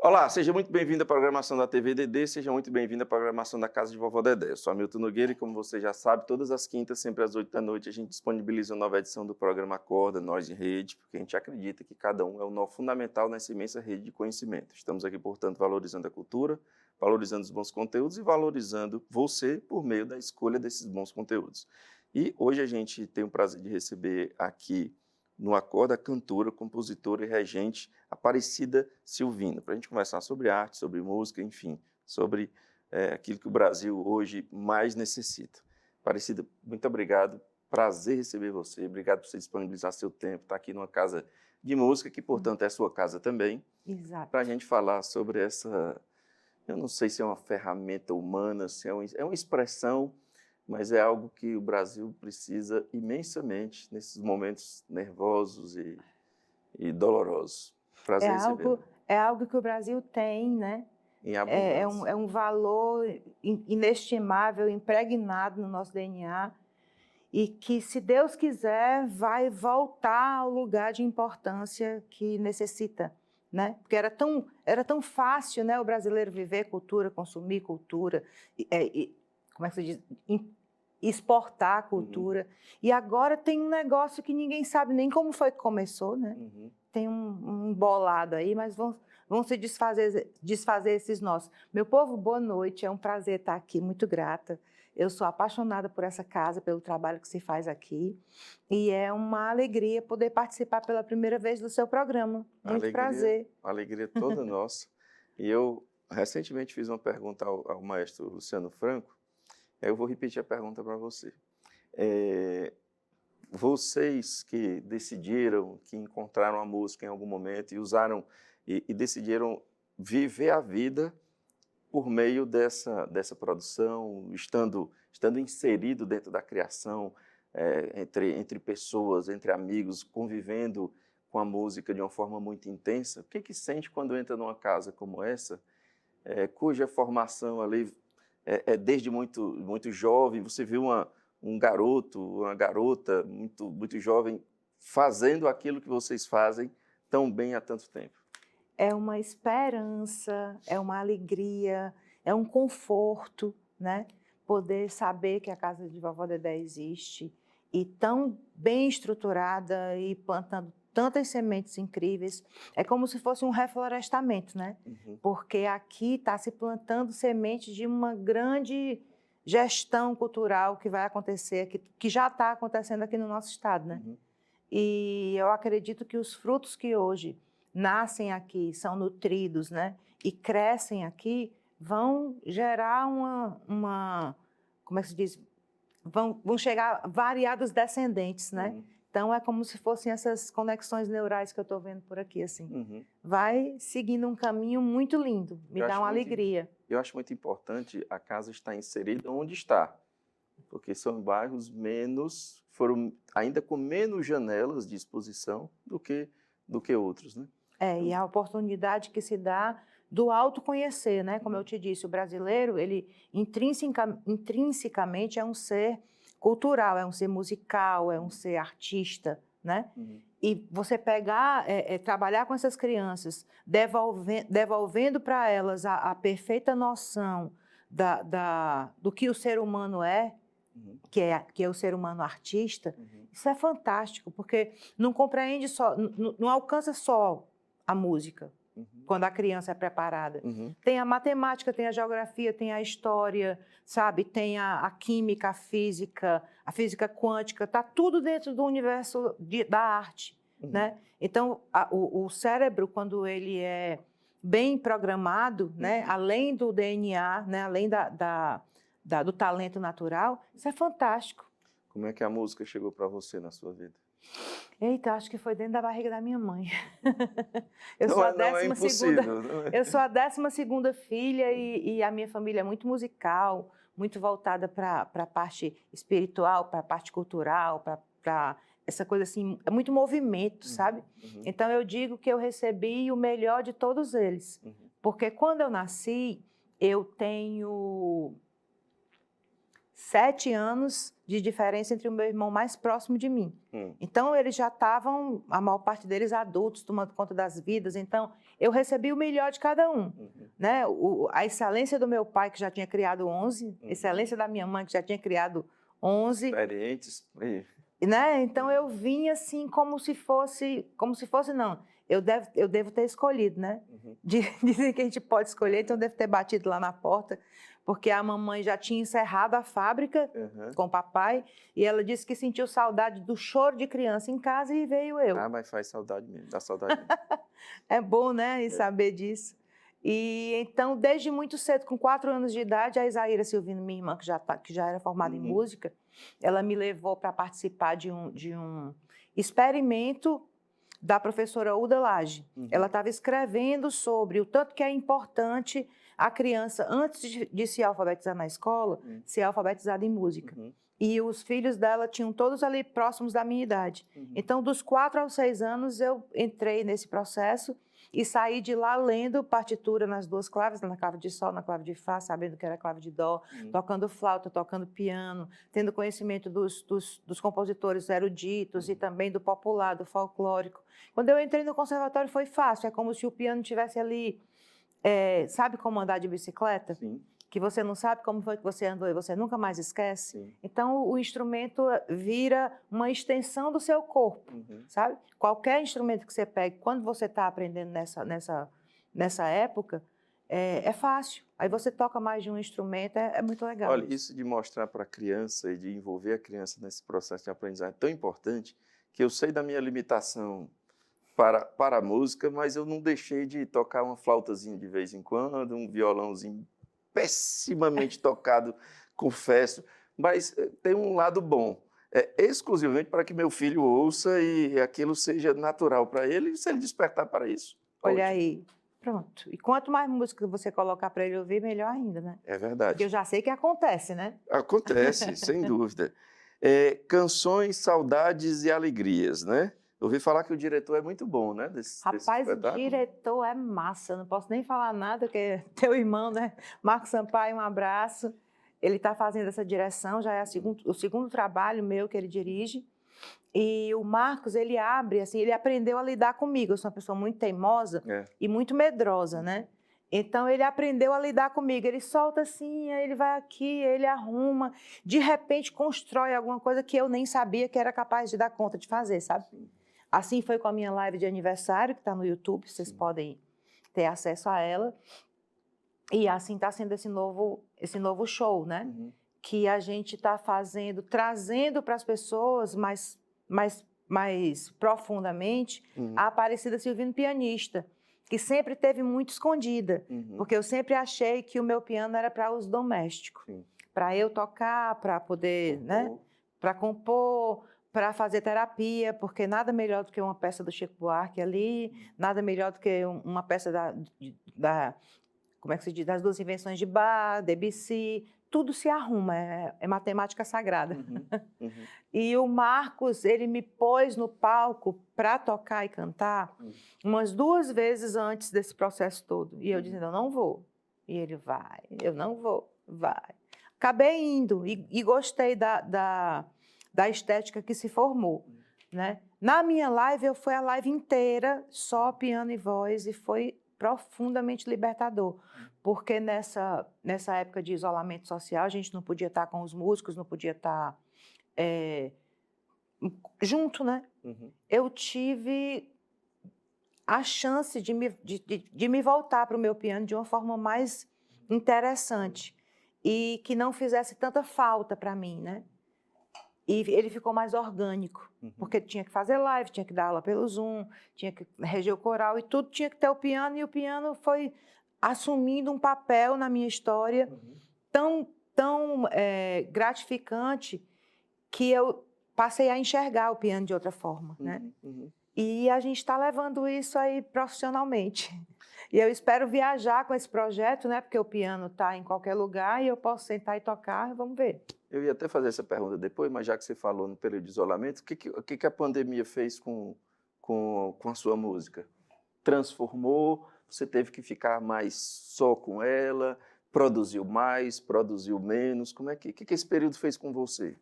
Olá, seja muito bem-vindo à programação da TV Dedê, seja muito bem-vindo à programação da Casa de Vovó Dedé. Eu sou Hamilton Nogueira e, como você já sabe, todas as quintas, sempre às 8 da noite, a gente disponibiliza uma nova edição do programa Acorda, Nós em Rede, porque a gente acredita que cada um é um nó fundamental nessa imensa rede de conhecimento. Estamos aqui, portanto, valorizando a cultura, valorizando os bons conteúdos e valorizando você por meio da escolha desses bons conteúdos. E hoje a gente tem o prazer de receber aqui no Acorda a cantora, compositora e regente Aparecida Silvino, para a gente conversar sobre arte, sobre música, enfim, sobre aquilo que o Brasil hoje mais necessita. Aparecida, muito obrigado, prazer receber você, obrigado por você disponibilizar seu tempo, estar aqui numa casa de música, que, portanto, é sua casa também, para a gente falar sobre essa, eu não sei se é uma ferramenta humana, se é uma expressão, mas é algo que o Brasil precisa imensamente nesses momentos nervosos e dolorosos. É Prazer algo, recebê-lo. é algo que o Brasil tem, né? Em É abundância. um valor inestimável, impregnado no nosso DNA, e que, se Deus quiser, vai voltar ao lugar de importância que necessita, né? Porque era tão fácil, né, o brasileiro viver cultura, consumir cultura, como é que se diz? Exportar a cultura. E agora tem um negócio que ninguém sabe nem como foi que começou, né? Tem um bolado aí, mas vão se desfazer esses nós. Meu povo, boa noite, é um prazer estar aqui, muito grata. Eu sou apaixonada por essa casa, pelo trabalho que se faz aqui, e é uma alegria poder participar pela primeira vez do seu programa. Muito prazer. A alegria toda nossa. E eu recentemente fiz uma pergunta ao maestro Luciano Franco, eu vou repetir a pergunta para você. Vocês que decidiram, que encontraram a música em algum momento e usaram e decidiram viver a vida por meio dessa produção, estando inserido dentro da criação, entre pessoas, entre amigos, convivendo com a música de uma forma muito intensa, o que sente quando entra numa casa como essa, cuja formação ali é desde muito jovem, você viu um garoto, uma garota muito jovem fazendo aquilo que vocês fazem tão bem há tanto tempo? É uma esperança, é uma alegria, é um conforto, né? Poder saber que a Casa de Vovó Dedé existe e tão bem estruturada e plantando tantas sementes incríveis. É como se fosse um reflorestamento, né? Porque aqui está se plantando sementes de uma grande gestão cultural que vai acontecer aqui, que já está acontecendo aqui no nosso estado, né? E eu acredito que os frutos que hoje nascem aqui, são nutridos, né, e crescem aqui, vão gerar como é que se diz? Vão chegar variados descendentes, né? Então, é como se fossem essas conexões neurais que eu estou vendo por aqui, assim. Vai seguindo um caminho muito lindo, me dá uma alegria. Eu acho muito importante a casa estar inserida onde está, porque são bairros foram ainda com menos janelas de exposição do que outros, né? E a oportunidade que se dá do autoconhecer, né? Como eu te disse, o brasileiro, ele intrinsecamente é um ser cultural, é um ser musical, é um ser artista, né? E você pegar, trabalhar com essas crianças, devolvendo para elas a perfeita noção do que o ser humano que é o ser humano artista, isso é fantástico, porque não compreende só, não alcança só a música, quando a criança é preparada. Tem a matemática, tem a geografia, tem a história, sabe? Tem a química, a física quântica, está tudo dentro do universo da arte, né? Então, o cérebro, quando ele é bem programado, né? Além do DNA, né? Além do talento natural, isso é fantástico. Como é que a música chegou para você na sua vida? Eita, acho que foi dentro da barriga da minha mãe. Não é impossível. Eu sou a 12ª filha e a minha família é muito musical, muito voltada para a parte espiritual, para a parte cultural, para essa coisa assim, é muito movimento, sabe? Então eu digo que eu recebi o melhor de todos eles, porque quando eu nasci, eu tenho 7 anos de diferença entre o meu irmão mais próximo de mim. Então, eles já estavam, a maior parte deles, adultos, tomando conta das vidas. Então, eu recebi o melhor de cada um. Né? A excelência do meu pai, que já tinha criado 11, a excelência da minha mãe, que já tinha criado 11. Experientes. Né? Então, eu vim assim como se fosse não. Eu devo ter escolhido, né? Dizem que a gente pode escolher, então eu devo ter batido lá na porta, porque a mamãe já tinha encerrado a fábrica com o papai, e ela disse que sentiu saudade do choro de criança em casa e veio eu. Ah, mas faz saudade mesmo, dá saudade mesmo. É bom, né, e saber disso. E então, desde muito cedo, com 4 anos de idade, a Isaíra Silvino, minha irmã, que já era formada em música, ela me levou para participar de um experimento da professora Uda Lage. Ela estava escrevendo sobre o tanto que é importante a criança, antes de se alfabetizar na escola, ser alfabetizada em música. E os filhos dela tinham todos ali próximos da minha idade. Então, dos 4 aos 6 anos, eu entrei nesse processo e saí de lá lendo partitura nas 2 claves, na clave de sol, na clave de fá, sabendo que era clave de dó, tocando flauta, tocando piano, tendo conhecimento dos compositores eruditos e também do popular, do folclórico. Quando eu entrei no conservatório foi fácil, é como se o piano estivesse ali, sabe como andar de bicicleta? Sim. Que você não sabe como foi que você andou e você nunca mais esquece. Sim. Então, o instrumento vira uma extensão do seu corpo, sabe? Qualquer instrumento que você pegue, quando você está aprendendo nessa época, é fácil. Aí você toca mais de um instrumento, é muito legal. Olha, isso de mostrar para a criança e de envolver a criança nesse processo de aprendizagem é tão importante que eu sei da minha limitação para a música, mas eu não deixei de tocar uma flautazinha de vez em quando, um violãozinho pessimamente tocado, confesso, mas tem um lado bom, exclusivamente para que meu filho ouça e aquilo seja natural para ele, e se ele despertar para isso. Olha ótimo. aí, pronto. E quanto mais música você colocar para ele ouvir, melhor ainda, né? É verdade. Porque eu já sei que acontece, né? Acontece, sem dúvida. Canções, saudades e alegrias, né? Eu ouvi falar que o diretor é muito bom, né? Desse Rapaz, o espetáculo. diretor é massa, não posso nem falar nada, porque teu irmão, né? Marcos Sampaio, um abraço. Ele está fazendo essa direção, já é o segundo trabalho meu que ele dirige. E o Marcos, ele abre, assim, ele aprendeu a lidar comigo. Eu sou uma pessoa muito teimosa e muito medrosa, né? Então, ele aprendeu a lidar comigo. Ele solta assim, aí ele vai aqui, ele arruma. De repente, constrói alguma coisa que eu nem sabia que era capaz de dar conta de fazer, sabe? Assim foi com a minha live de aniversário, que está no YouTube, vocês podem ter acesso a ela. E assim está sendo esse novo show, né? Que a gente está fazendo, trazendo para as pessoas mais profundamente a Aparecida Silvino pianista, que sempre teve muito escondida, porque eu sempre achei que o meu piano era para uso doméstico, para eu tocar, para poder, né? Para compor, para fazer terapia, porque nada melhor do que uma peça do Chico Buarque ali, nada melhor do que uma peça como é que se diz, das 2 invenções de Bach, Debussy, tudo se arruma, é matemática sagrada. E o Marcos, ele me pôs no palco para tocar e cantar umas 2 vezes antes desse processo todo. E eu dizendo, eu não vou. E ele, vai, eu não vou, vai. Acabei indo e gostei da estética que se formou, né? Na minha live, foi a live inteira, só piano e voz, e foi profundamente libertador, porque nessa época de isolamento social, a gente não podia estar com os músicos, não podia estar junto, né? Eu tive a chance de me voltar para o meu piano de uma forma mais interessante e que não fizesse tanta falta para mim, né? E ele ficou mais orgânico, porque tinha que fazer live, tinha que dar aula pelo Zoom, tinha que reger o coral e tudo tinha que ter o piano, e o piano foi assumindo um papel na minha história tão gratificante que eu passei a enxergar o piano de outra forma, né? E a gente está levando isso aí profissionalmente. E eu espero viajar com esse projeto, né? Porque o piano está em qualquer lugar e eu posso sentar e tocar, vamos ver. Eu ia até fazer essa pergunta depois, mas já que você falou no período de isolamento, o que a pandemia fez com a sua música? Transformou? Você teve que ficar mais só com ela? Produziu mais, produziu menos? Como é que esse período fez com você?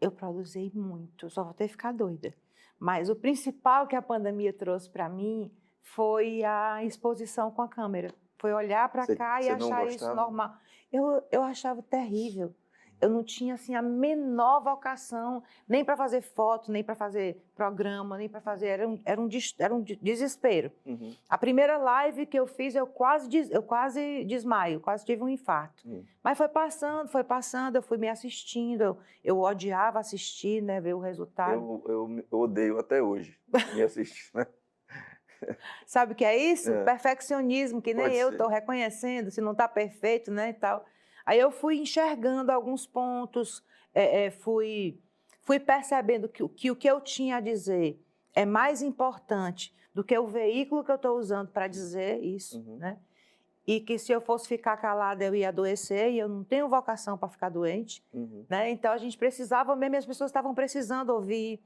Eu produzi muito, só vou ter que ficar doida. Mas o principal que a pandemia trouxe para mim foi a exposição com a câmera. Foi olhar para cá e Você não achar isso gostava? normal. Eu achava terrível. Eu não tinha assim, a menor vocação, nem para fazer foto, nem para fazer programa, nem para fazer. Era um desespero. Uhum. A primeira live que eu fiz, eu quase desmaio, quase tive um infarto. Mas foi passando, eu fui me assistindo, eu odiava assistir, né, ver o resultado. Eu odeio até hoje me assistir, né? Sabe o que é isso? É, Perfeccionismo, que nem pode eu ser. estou reconhecendo, se não está perfeito, né, e tal. Aí eu fui enxergando alguns pontos, fui percebendo que o que eu tinha a dizer é mais importante do que o veículo que eu estou usando para dizer isso, Uhum. né? E que se eu fosse ficar calada eu ia adoecer e eu não tenho vocação para ficar doente, Uhum. né? Então a gente precisava mesmo, as pessoas estavam precisando ouvir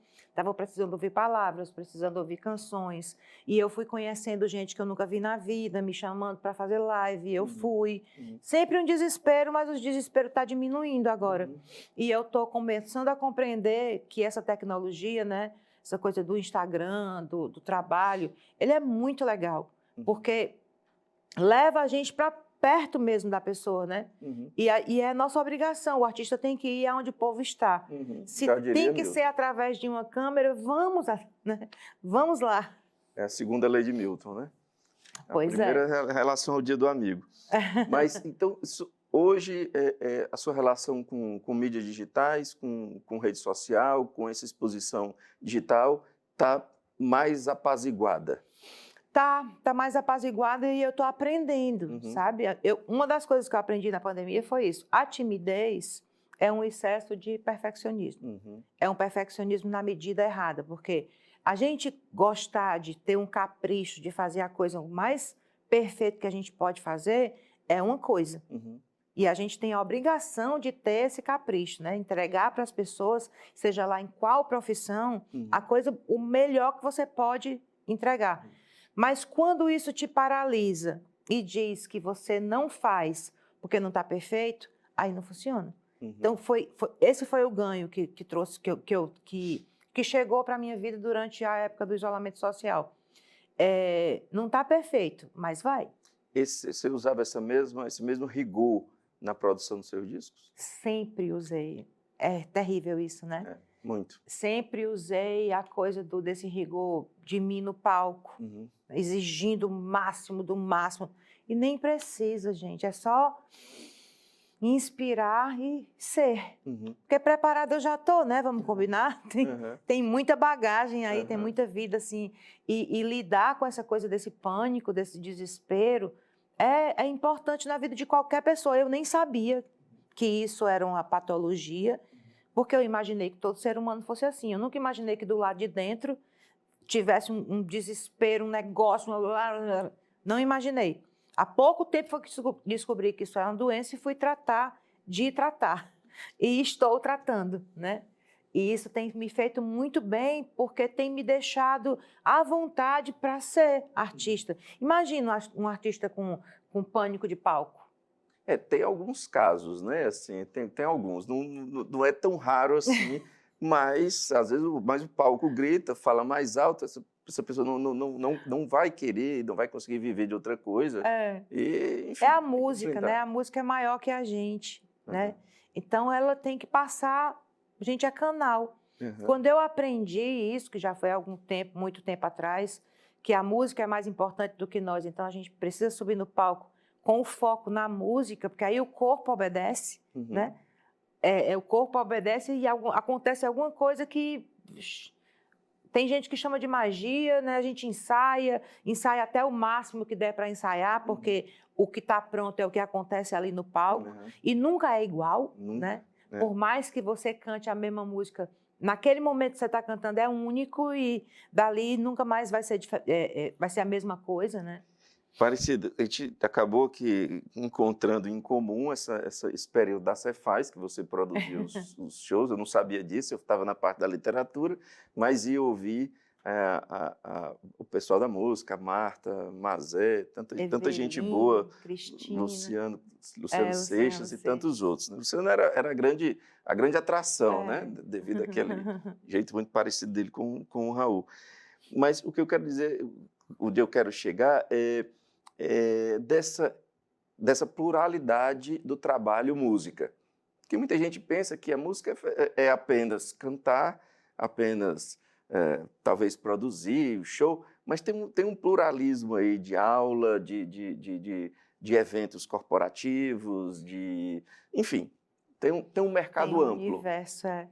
palavras, precisando ouvir canções. E eu fui conhecendo gente que eu nunca vi na vida, me chamando para fazer live, eu fui. Uhum. Sempre um desespero, mas o desespero está diminuindo agora. Uhum. E eu estou começando a compreender que essa tecnologia, né, essa coisa do Instagram, do trabalho, ele é muito legal, porque leva a gente para perto mesmo da pessoa, né? Uhum. E é nossa obrigação, o artista tem que ir aonde o povo está. Uhum. Se Já diria tem que Milton. ser através de uma câmera, né? Vamos lá. É a segunda lei de Milton, né? Pois a primeira é relação ao dia do amigo. Mas, então, hoje, a sua relação com mídias digitais, com rede social, com essa exposição digital, está mais apaziguada? Tá mais apaziguada e eu tô aprendendo, sabe? Uma das coisas que eu aprendi na pandemia foi isso. A timidez é um excesso de perfeccionismo. É um perfeccionismo na medida errada, porque a gente gostar de ter um capricho, de fazer a coisa o mais perfeita que a gente pode fazer, é uma coisa. E a gente tem a obrigação de ter esse capricho, né? Entregar para as pessoas, seja lá em qual profissão, a coisa, o melhor que você pode entregar. Mas quando isso te paralisa e diz que você não faz porque não está perfeito, aí não funciona. Então, esse foi o ganho que trouxe, que chegou para a minha vida durante a época do isolamento social. Não está perfeito, mas vai. Você usava esse mesmo rigor na produção dos seus discos? Sempre usei. É terrível isso, né? Muito. Sempre usei a coisa desse rigor de mim no palco, exigindo o máximo do máximo. E nem precisa, gente, é só inspirar e ser. Porque preparada eu já estou, né? Vamos combinar? Tem muita bagagem aí, tem muita vida, assim. E lidar com essa coisa desse pânico, desse desespero, é importante na vida de qualquer pessoa. Eu nem sabia que isso era uma patologia, porque eu imaginei que todo ser humano fosse assim. Eu nunca imaginei que do lado de dentro tivesse um desespero, um negócio. Não imaginei. Há pouco tempo foi que descobri que isso é uma doença e fui tratar. E estou tratando, né? E isso tem me feito muito bem, porque tem me deixado à vontade para ser artista. Imagina um artista com pânico de palco. Tem alguns casos, né? Assim, tem alguns. Não é tão raro assim, mas às vezes o palco grita, fala mais alto, essa pessoa não vai querer, não vai conseguir viver de outra coisa. E, enfim, é a música, né? A música é maior que a gente, né? Então ela tem que passar, a gente é canal. Quando eu aprendi isso, que já foi há algum tempo, muito tempo atrás, que a música é mais importante do que nós, então a gente precisa subir no palco com o foco na música, porque aí o corpo obedece, né? O corpo obedece e acontece alguma coisa que... Tem gente que chama de magia, né? A gente ensaia até o máximo que der para ensaiar, porque o que está pronto é o que acontece ali no palco. E nunca é igual, né? Por mais que você cante a mesma música, naquele momento que você está cantando é único e dali nunca mais vai ser a mesma coisa, né? Parecido. A gente acabou encontrando em comum esse período da Cefaz, que você produziu os shows. Eu não sabia disso, eu estava na parte da literatura, mas ia ouvir o pessoal da música, a Marta, Mazé, tanta gente Evelyn, boa, Cristina, Luciano Luciano Seixas e Seixas. tantos outros, né? Luciano era a grande atração, né? Devido àquele jeito muito parecido dele com o Raul. Mas o que eu quero dizer, onde eu quero chegar é dessa pluralidade do trabalho música. Porque muita gente pensa que a música é apenas cantar, apenas talvez produzir o show, mas tem um pluralismo aí de aula, de eventos corporativos, enfim, tem um mercado amplo.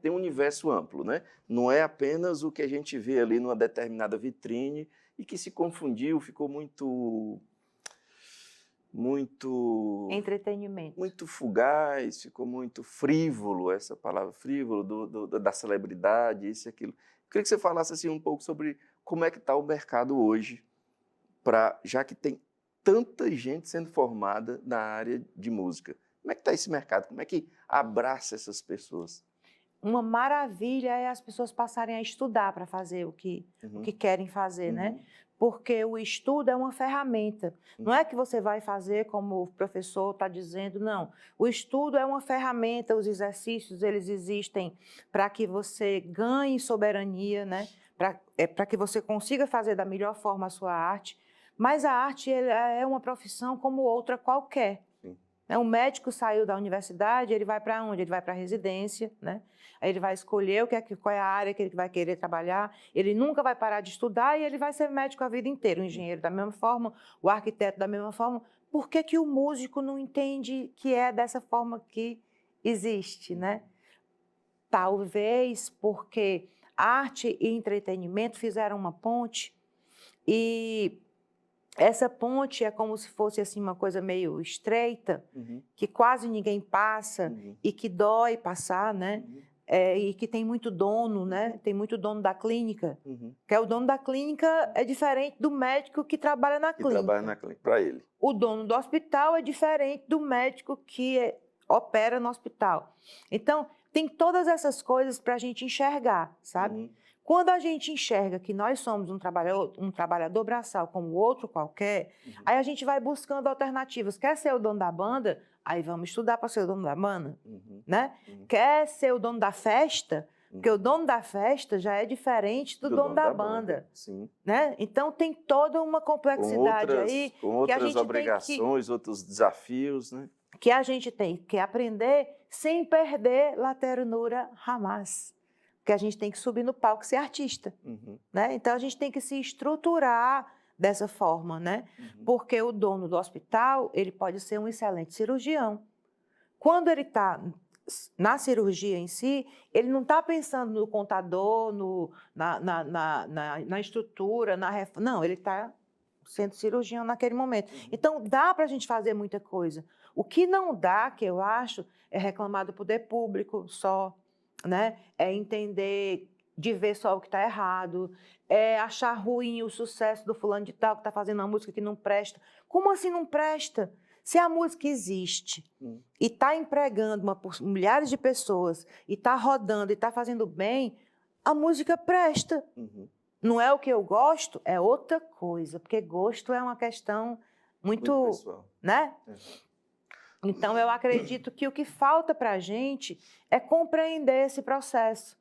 Tem um universo amplo, né? Não é apenas o que a gente vê ali numa determinada vitrine e que se confundiu, ficou muito entretenimento. Muito fugaz, ficou muito frívolo, essa palavra frívolo, da celebridade, isso e aquilo. Eu queria que você falasse assim, um pouco sobre como é que está o mercado hoje, já que tem tanta gente sendo formada na área de música. Como é que está esse mercado? Como é que abraça essas pessoas? Uma maravilha é as pessoas passarem a estudar para fazer o que querem fazer, né? Porque o estudo é uma ferramenta. Não é que você vai fazer como o professor está dizendo, não. O estudo é uma ferramenta, os exercícios, eles existem para que você ganhe soberania, né? Para que você consiga fazer da melhor forma a sua arte. Mas a arte é uma profissão como outra qualquer. Um médico saiu da universidade, ele vai para onde? Ele vai para a residência, né? Aí ele vai escolher qual é a área que ele vai querer trabalhar, ele nunca vai parar de estudar e ele vai ser médico a vida inteira, o engenheiro da mesma forma, o arquiteto da mesma forma. Por que o músico não entende que é dessa forma que existe, né? Talvez porque arte e entretenimento fizeram uma ponte e essa ponte é como se fosse assim, uma coisa meio estreita, que quase ninguém passa e que dói passar, né? E que tem muito dono, né? Tem muito dono da clínica. Que o dono da clínica é diferente do médico que trabalha na clínica. Que trabalha na clínica, para ele. O dono do hospital é diferente do médico que opera no hospital. Então, tem todas essas coisas para a gente enxergar, sabe? Quando a gente enxerga que nós somos um trabalhador braçal como outro qualquer, aí a gente vai buscando alternativas. Quer ser o dono da banda? Aí vamos estudar para ser o dono da banda, né? Quer ser o dono da festa? Porque o dono da festa já é diferente do dono da banda. Sim. Né? Então, tem toda uma complexidade aí. Com outras obrigações, outros desafios, né? Que a gente tem que aprender sem perder la ternura jamais. Porque a gente tem que subir no palco e ser artista. Né? Então, a gente tem que se estruturar dessa forma, né? Porque o dono do hospital, ele pode ser um excelente cirurgião. Quando ele está na cirurgia em si, ele não está pensando no contador, na estrutura, não, ele está sendo cirurgião naquele momento. Então, dá para a gente fazer muita coisa. O que não dá, que eu acho, é reclamar do poder público só, né? É entender, de ver só o que está errado, é achar ruim o sucesso do fulano de tal que está fazendo uma música que não presta. Como assim não presta? Se a música existe e está empregando milhares de pessoas, e está rodando, e está fazendo bem, a música presta. Não é o que eu gosto, é outra coisa, porque gosto é uma questão muito pessoal, né? Então, eu acredito que o que falta para a gente é compreender esse processo.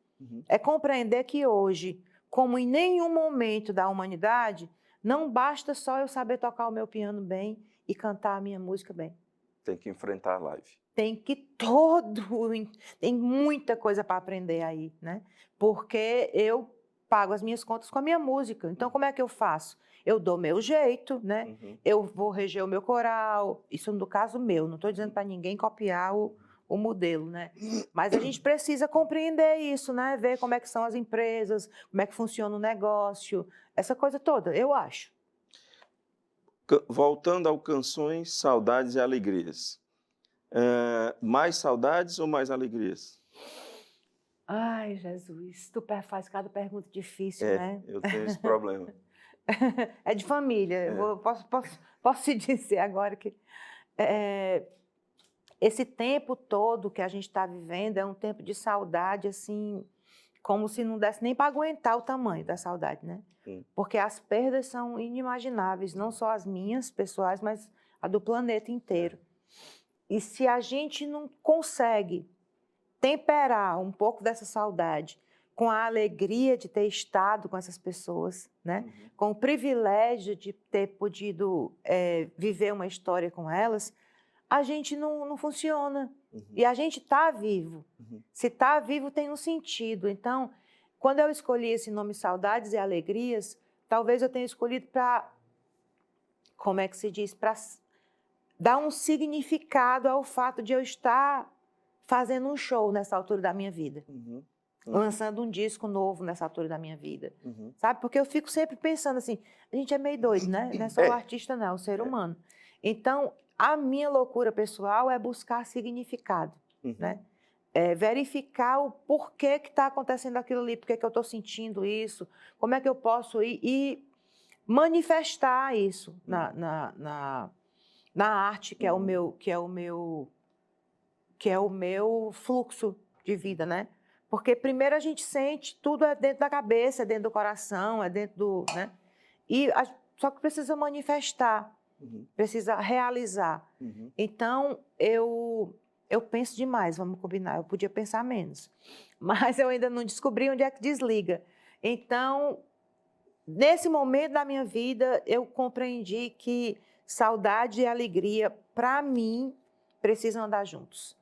É compreender que hoje, como em nenhum momento da humanidade, não basta só eu saber tocar o meu piano bem e cantar a minha música bem. Tem que enfrentar a live. Tem muita coisa para aprender aí, né? Porque eu pago as minhas contas com a minha música. Então, como é que eu faço? Eu dou meu jeito, né? Eu vou reger o meu coral. Isso no caso meu, não estou dizendo para ninguém copiar o modelo, né? Mas a gente precisa compreender isso, né? Ver como é que são as empresas, como é que funciona o negócio, essa coisa toda, eu acho. Voltando ao Canções, Saudades e Alegrias. Mais saudades ou mais alegrias? Ai, Jesus, tu faz cada pergunta difícil, né? Eu tenho esse problema. É de família. Posso te dizer agora que esse tempo todo que a gente está vivendo é um tempo de saudade, assim, como se não desse nem para aguentar o tamanho da saudade, né? Porque as perdas são inimagináveis, não só as minhas pessoais, mas a do planeta inteiro. E se a gente não consegue temperar um pouco dessa saudade com a alegria de ter estado com essas pessoas, né? Com o privilégio de ter podido viver uma história com elas, a gente não funciona. E a gente está vivo. Se está vivo, tem um sentido. Então, quando eu escolhi esse nome Saudades e Alegrias, talvez eu tenha escolhido para, como é que se diz, para dar um significado ao fato de eu estar fazendo um show nessa altura da minha vida. Lançando um disco novo nessa altura da minha vida. Sabe? Porque eu fico sempre pensando assim, a gente é meio doido, né? Não é só o artista, não, é o ser humano. Então, a minha loucura pessoal é buscar significado, né? Verificar o porquê que está acontecendo aquilo ali, por que eu estou sentindo isso, como é que eu posso ir e manifestar isso na arte, que é o meu fluxo de vida, né? Porque primeiro a gente sente, tudo é dentro da cabeça, é dentro do coração, é dentro do, né? Só que precisa manifestar, precisa realizar. Então, eu penso demais, vamos combinar, eu podia pensar menos. Mas eu ainda não descobri onde é que desliga. Então, nesse momento da minha vida, eu compreendi que saudade e alegria, para mim, precisam andar juntos.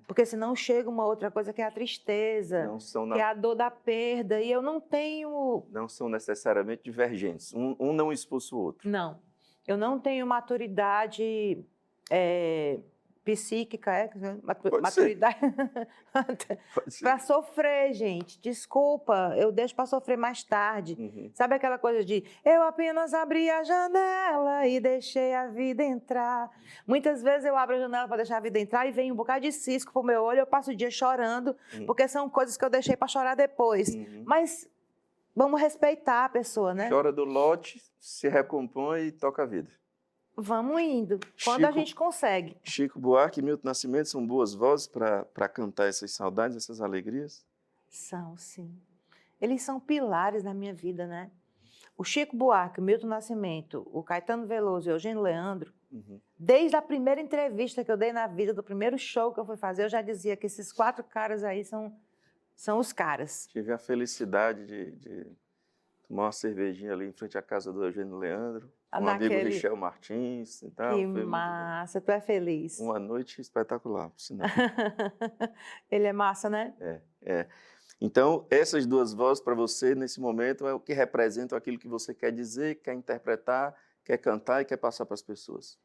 Porque senão chega uma outra coisa que é a tristeza, que é a dor da perda, e eu não tenho... Não são necessariamente divergentes, um não expulsa o outro. Não, eu não tenho maturidade psíquica, maturidade para sofrer, gente. Desculpa, eu deixo para sofrer mais tarde. Sabe aquela coisa de eu apenas abri a janela e deixei a vida entrar. Muitas vezes eu abro a janela para deixar a vida entrar e vem um bocado de cisco pro meu olho, eu passo o dia chorando, porque são coisas que eu deixei para chorar depois. Mas vamos respeitar a pessoa, né? Chora do lote, se recompõe e toca a vida. Vamos indo, quando a gente consegue. Chico Buarque e Milton Nascimento são boas vozes para cantar essas saudades, essas alegrias? São, sim. Eles são pilares na minha vida, né? O Chico Buarque, o Milton Nascimento, o Caetano Veloso e o Eugênio Leandro, desde a primeira entrevista que eu dei na vida, do primeiro show que eu fui fazer, eu já dizia que esses 4 caras aí são os caras. Tive a felicidade de tomar uma cervejinha ali em frente à casa do Eugênio Leandro, com o amigo Richel Martins e tal. Que massa, tu é feliz. Uma noite espetacular, por sinal. Ele é massa, né? Então, essas duas vozes para você, nesse momento, é o que representam aquilo que você quer dizer, quer interpretar, quer cantar e quer passar para as pessoas.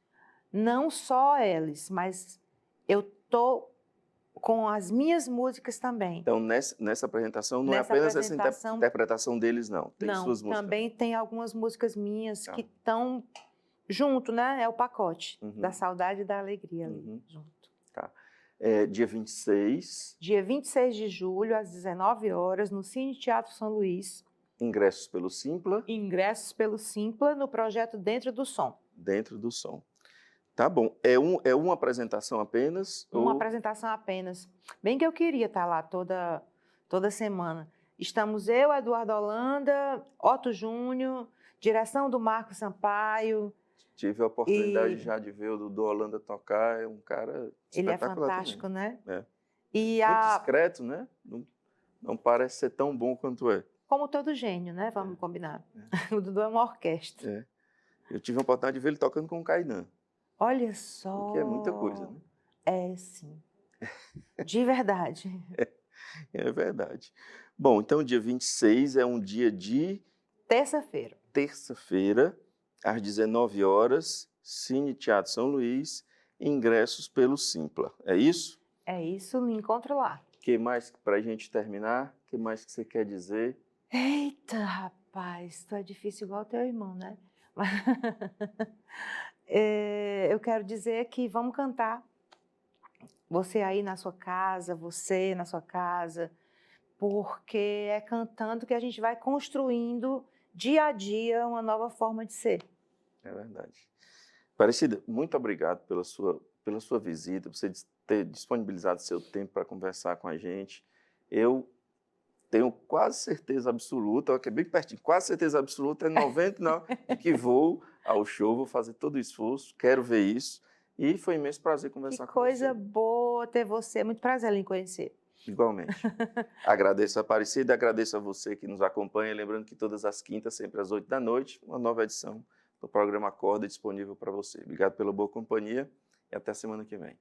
Não só eles, mas eu estou com as minhas músicas também. Então, nessa apresentação, não é apenas essa interpretação deles, não. Tem suas músicas. Também tem algumas músicas minhas que estão junto, né? É o pacote da saudade e da alegria ali, junto. Tá. Dia 26. Dia 26 de julho, às 19 horas, no Cine Teatro São Luís. Ingressos pelo Simpla. Ingressos pelo Simpla, no projeto Dentro do Som. Dentro do Som. Tá bom. É uma apresentação apenas? Uma apresentação apenas. Bem que eu queria estar lá toda semana. Estamos eu, Eduardo Holanda, Otto Júnior, direção do Marco Sampaio. Tive a oportunidade já de ver o do Holanda tocar, é um cara Ele é espetacular fantástico, também. né? Muito discreto, né? Não parece ser tão bom quanto é. Como todo gênio, né? Vamos combinar. O Dudu é uma orquestra. Eu tive a oportunidade de ver ele tocando com o Kainan. Olha só. O que é muita coisa, né? É, sim. De verdade. É verdade. Bom, então dia 26 é um dia de... Terça-feira. Terça-feira, às 19 horas, Cine Teatro São Luís, ingressos pelo Simpla. É isso? É isso, me encontro lá. O que mais, para a gente terminar, o que mais que você quer dizer? Eita, rapaz, tu é difícil igual teu irmão, né? Eu quero dizer que vamos cantar. Você aí na sua casa, você na sua casa, porque é cantando que a gente vai construindo dia a dia uma nova forma de ser. É verdade. Aparecida, muito obrigado pela sua visita, por você ter disponibilizado seu tempo para conversar com a gente. Eu tenho quase certeza absoluta, que é bem pertinho, quase certeza absoluta, é 99, de que vou ao show, vou fazer todo o esforço, quero ver isso. E foi um imenso prazer Que conversar com coisa você. boa ter você. Muito prazer em conhecer. Igualmente. Agradeço a Aparecida, agradeço a você que nos acompanha. Lembrando que todas as quintas, sempre às 8 da noite, uma nova edição do programa Acorda disponível para você. Obrigado pela boa companhia e até a semana que vem.